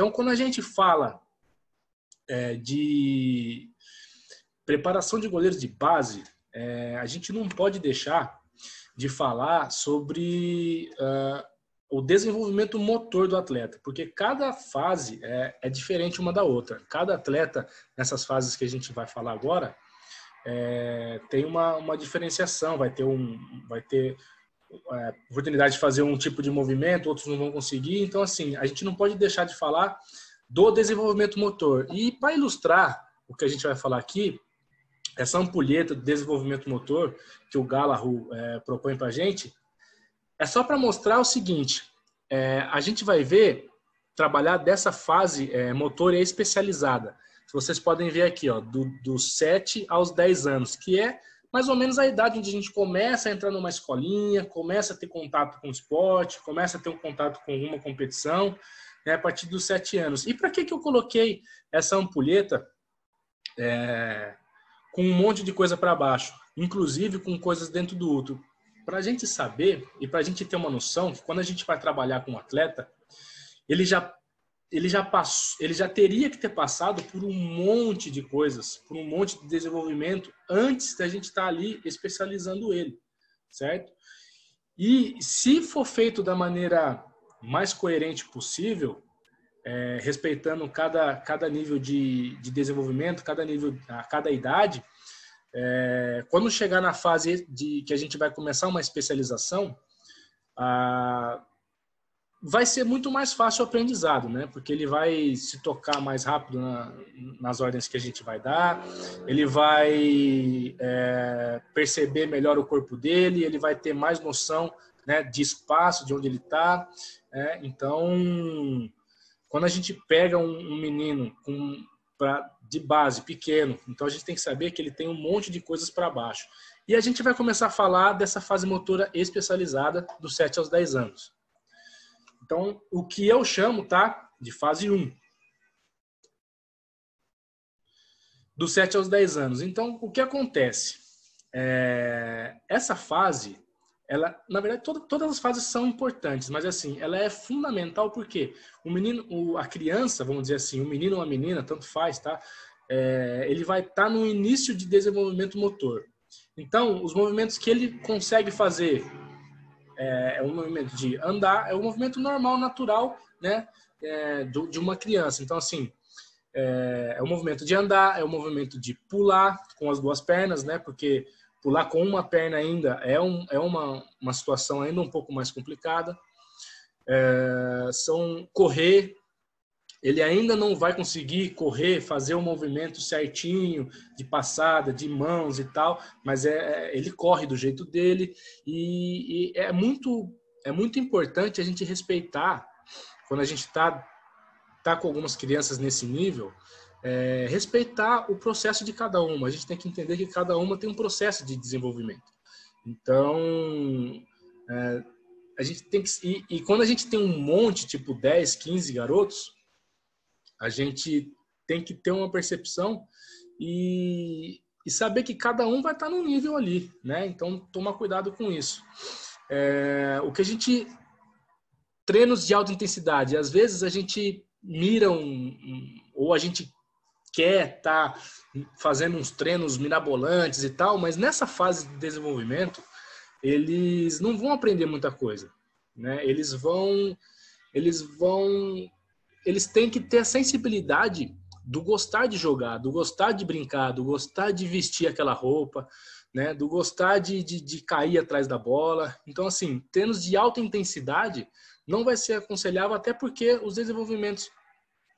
Então, quando a gente fala de preparação de goleiros de base, a gente não pode deixar de falar sobre o desenvolvimento motor do atleta, porque cada fase é diferente uma da outra. Cada atleta, nessas fases que a gente vai falar agora, tem uma diferenciação, vai ter oportunidade de fazer um tipo de movimento, outros não vão conseguir. Então, assim, a gente não pode deixar de falar do desenvolvimento motor. E para ilustrar o que a gente vai falar aqui, essa ampulheta do desenvolvimento motor que o Gallagher propõe para a gente, é só para mostrar o seguinte, a gente vai ver, trabalhar dessa fase motor especializada. Vocês podem ver aqui, ó, dos 7 aos 10 anos, que é mais ou menos a idade onde a gente começa a entrar numa escolinha, começa a ter contato com o esporte, começa a ter um contato com alguma competição, né, a partir dos 7 anos. E para que eu coloquei essa ampulheta com um monte de coisa para baixo, inclusive com coisas dentro do útero? Para a gente saber e para a gente ter uma noção que quando a gente vai trabalhar com um atleta, ele já teria que ter passado por um monte de coisas, por um monte de desenvolvimento antes da gente estar ali especializando ele, certo? E se for feito da maneira mais coerente possível, respeitando cada nível de desenvolvimento, cada idade, quando chegar na fase que a gente vai começar uma especialização, vai ser muito mais fácil o aprendizado, né? Porque ele vai se tocar mais rápido nas ordens que a gente vai dar, ele vai perceber melhor o corpo dele, ele vai ter mais noção, né, de espaço, de onde ele está. Então, quando a gente pega um menino de base pequeno, então a gente tem que saber que ele tem um monte de coisas para baixo. E a gente vai começar a falar dessa fase motora especializada dos 7 aos 10 anos. Então, o que eu chamo, tá, de fase 1. Dos 7 aos 10 anos. Então, o que acontece? Essa fase, na verdade, todas as fases são importantes, mas assim, ela é fundamental porque a criança, vamos dizer assim, o menino ou a menina, tanto faz, tá? Ele vai estar no início de desenvolvimento motor. Então, os movimentos que ele consegue fazer é um movimento de andar, é um movimento normal, natural, né, de uma criança. Então, assim, é um movimento de andar, é um movimento de pular com as duas pernas, né, porque pular com uma perna ainda é uma situação ainda um pouco mais complicada. São correr, ele ainda não vai conseguir correr, fazer o movimento certinho, de passada, de mãos e tal, mas ele corre do jeito dele. E é muito importante a gente respeitar, quando a gente está com algumas crianças nesse nível, respeitar o processo de cada uma. A gente tem que entender que cada uma tem um processo de desenvolvimento. Então, a gente tem que... E quando a gente tem um monte, tipo 10, 15 garotos, a gente tem que ter uma percepção e saber que cada um vai estar num nível ali, né? Então, tomar cuidado com isso. O que a gente... Treinos de alta intensidade. Às vezes a gente mira ou a gente quer estar fazendo uns treinos mirabolantes e tal, mas nessa fase de desenvolvimento, eles não vão aprender muita coisa, né? Eles têm que ter a sensibilidade do gostar de jogar, do gostar de brincar, do gostar de vestir aquela roupa, né? Do gostar de cair atrás da bola. Então, assim, treinos de alta intensidade não vai ser aconselhável, até porque os desenvolvimentos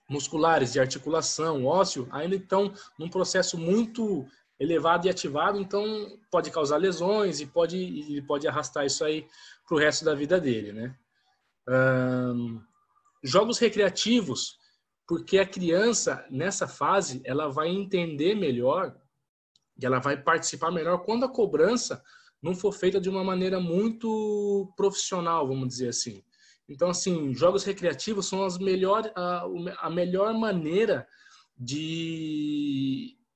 musculares, de articulação, ósseo, ainda estão num processo muito elevado e ativado, então pode causar lesões e pode arrastar isso aí para o resto da vida dele, né? Jogos recreativos, porque a criança, nessa fase, ela vai entender melhor e ela vai participar melhor quando a cobrança não for feita de uma maneira muito profissional, vamos dizer assim. Então, assim, jogos recreativos são a melhor maneira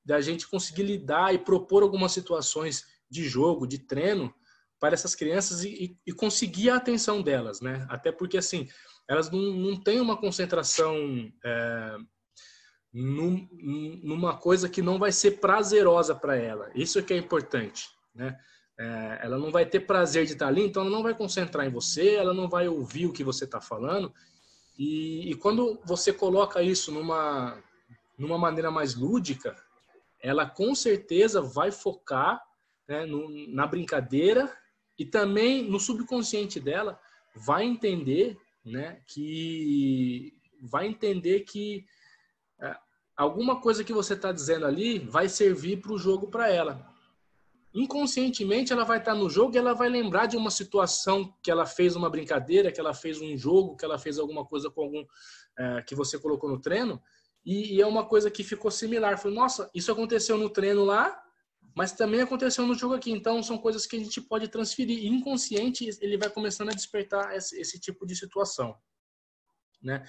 da gente conseguir lidar e propor algumas situações de jogo, de treino, para essas crianças e conseguir a atenção delas, né? Até porque, assim, elas não têm uma concentração numa coisa que não vai ser prazerosa para ela. Isso que é importante, né? Ela não vai ter prazer de estar ali, então ela não vai concentrar em você, ela não vai ouvir o que você está falando. E quando você coloca isso numa maneira mais lúdica, ela com certeza vai focar, né, na brincadeira, e também no subconsciente dela vai entender, né, que alguma coisa que você está dizendo ali vai servir para o jogo para ela. Inconscientemente ela vai estar no jogo e ela vai lembrar de uma situação que ela fez uma brincadeira, que ela fez um jogo, que ela fez alguma coisa com algum que você colocou no treino, e é uma coisa que ficou similar. Falei, nossa, isso aconteceu no treino lá, mas também aconteceu no jogo aqui. Então são coisas que a gente pode transferir. E inconsciente ele vai começando a despertar esse tipo de situação, né?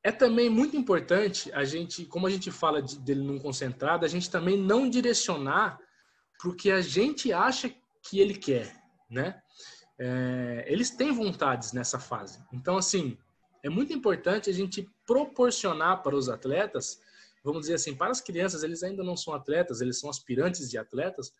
É também muito importante a gente, como a gente fala dele não concentrado, a gente também não direcionar para o que a gente acha que ele quer, né? Eles têm vontades nessa fase. Então, assim, é muito importante a gente proporcionar para os atletas, vamos dizer assim, para as crianças, eles ainda não são atletas, eles são aspirantes de atletas,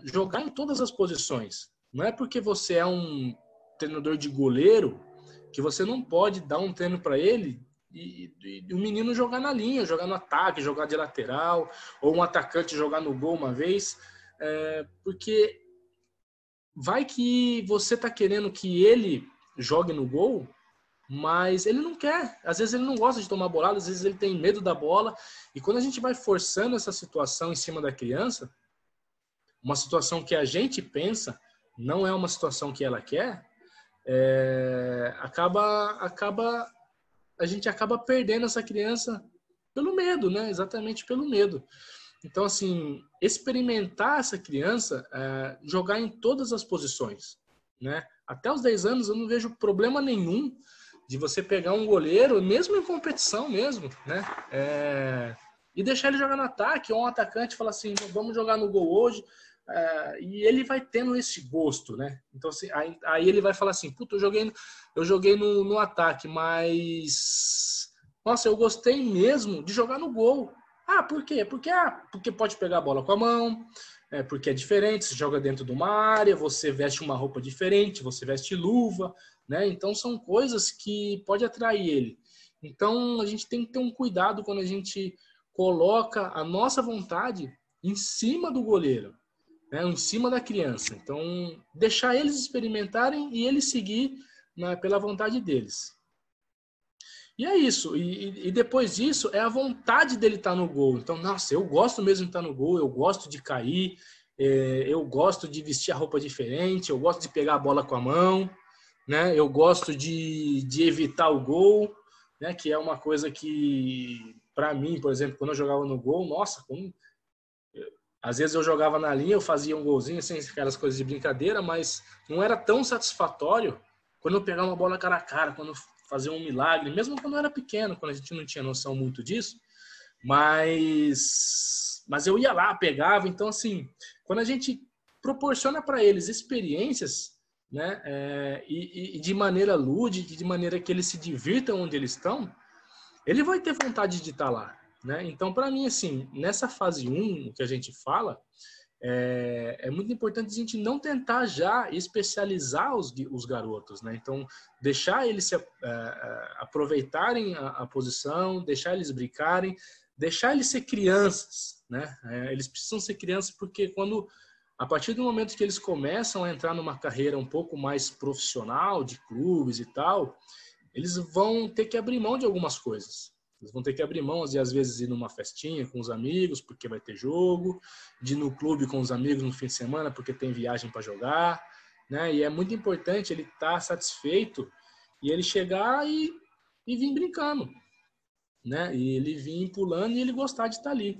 jogar em todas as posições. Não é porque você é um treinador de goleiro que você não pode dar um treino para ele e o menino jogar na linha, jogar no ataque, jogar de lateral, ou um atacante jogar no gol uma vez, porque vai que você está querendo que ele jogue no gol, mas ele não quer. Às vezes ele não gosta de tomar bolada, às vezes ele tem medo da bola, e quando a gente vai forçando essa situação em cima da criança, uma situação que a gente pensa não é uma situação que ela quer, a gente acaba perdendo essa criança pelo medo, né? Exatamente pelo medo. Então, assim, experimentar essa criança, jogar em todas as posições, né? Até os 10 anos eu não vejo problema nenhum de você pegar um goleiro, mesmo em competição mesmo, né? E deixar ele jogar no ataque, ou um atacante fala assim, vamos jogar no gol hoje, e ele vai tendo esse gosto, né? Então, assim, aí ele vai falar assim, puta, eu joguei no ataque, mas nossa, eu gostei mesmo de jogar no gol. Por quê? Porque pode pegar a bola com a mão, porque é diferente, você joga dentro de uma área, você veste uma roupa diferente, você veste luva, né? Então são coisas que pode atrair ele. Então a gente tem que ter um cuidado quando a gente coloca a nossa vontade em cima do goleiro, né? Em cima da criança. Então deixar eles experimentarem e eles seguir pela vontade deles. E é isso. E depois disso, é a vontade dele estar no gol. Então, nossa, eu gosto mesmo de estar no gol, eu gosto de cair, eu gosto de vestir a roupa diferente, eu gosto de pegar a bola com a mão, né? Eu gosto de evitar o gol, né? Que é uma coisa que, para mim, por exemplo, quando eu jogava no gol, nossa, às vezes eu jogava na linha, eu fazia um golzinho, sem aquelas coisas de brincadeira, mas não era tão satisfatório quando eu pegava uma bola cara a cara, quando eu fazer um milagre, mesmo quando eu era pequeno, quando a gente não tinha noção muito disso, mas eu ia lá, pegava. Então, assim, quando a gente proporciona para eles experiências, né, e de maneira lúdica, de maneira que eles se divirtam onde eles estão, ele vai ter vontade de estar lá, né? Então, para mim, assim, nessa fase 1 que a gente fala, é muito importante a gente não tentar já especializar os garotos, né? Então, deixar eles aproveitarem a posição, deixar eles brincarem, deixar eles ser crianças, né? Eles precisam ser crianças porque a partir do momento que eles começam a entrar numa carreira um pouco mais profissional, de clubes e tal, eles vão ter que abrir mão de algumas coisas. Eles vão ter que abrir mão de, às vezes, ir numa festinha com os amigos, porque vai ter jogo, de ir no clube com os amigos no fim de semana, porque tem viagem para jogar, né? E é muito importante ele estar satisfeito e ele chegar e vir brincando, né? E ele vir pulando e ele gostar de estar ali.